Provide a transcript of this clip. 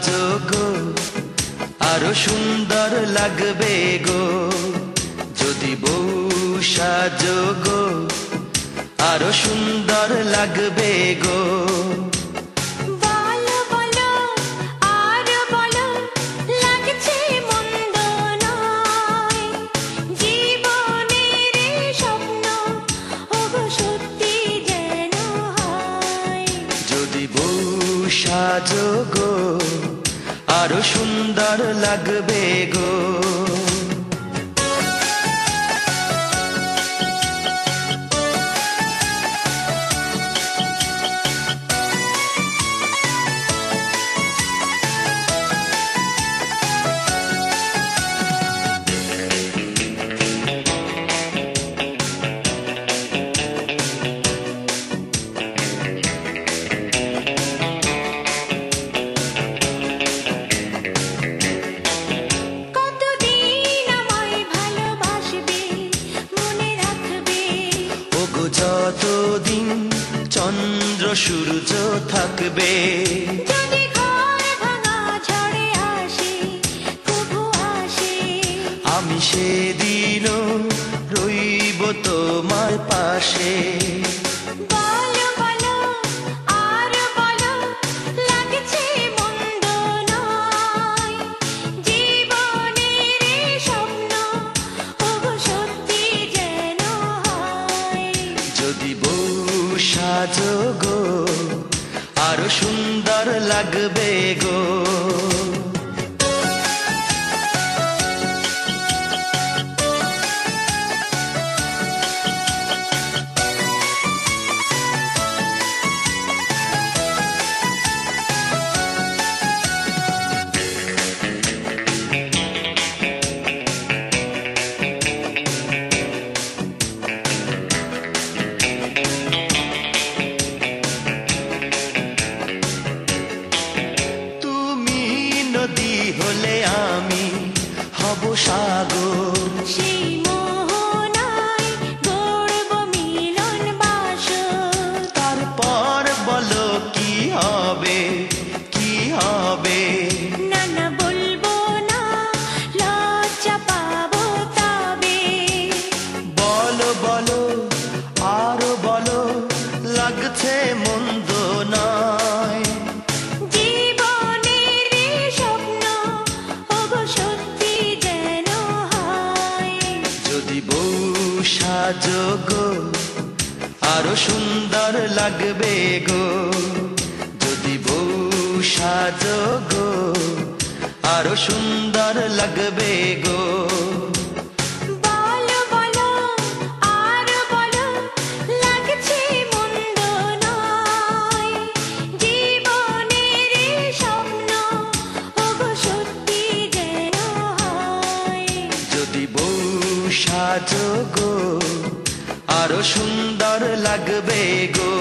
সাজো গো আরো সুন্দর লাগবে গো যদি বউ সাজো গো আরো সুন্দর লাগবে গো সাজো গো আরো সুন্দর লাগবে গো যতদিন চন্দ্র সূর্য থাকবে যদি ঘর ভাঙা ঝড়ে আসে কবু আসে আমি সেদিনও রইব তোমার পাশে বলো বলো আর বলো লাগছে মন্দ নয় জীবনের স্বপ্ন ওগো সত্যি যেন হয় যদি বউ সাজো গো আরো সুন্দর লাগবে গো নদী হলে আমি হব সাগর সেই মোহনায় গড়ব মিলন বাসর তারপর বলো কি হবে কি হবে না না বলবো না লজ্জা পাবো তবে বলো বলো আরো বলো লাগছে মন্দ নয় সাজো গো আরো সুন্দর লাগবে গো যদি বউ সাজো গো আরো সুন্দর লাগবে গো বলো বলো আর বলো লাগছে মন্দ নয় জীবনের স্বপ্ন ওগো সত্যি যেন হয় যদি বউ সাজো গো আরো সুন্দর লাগবে গো।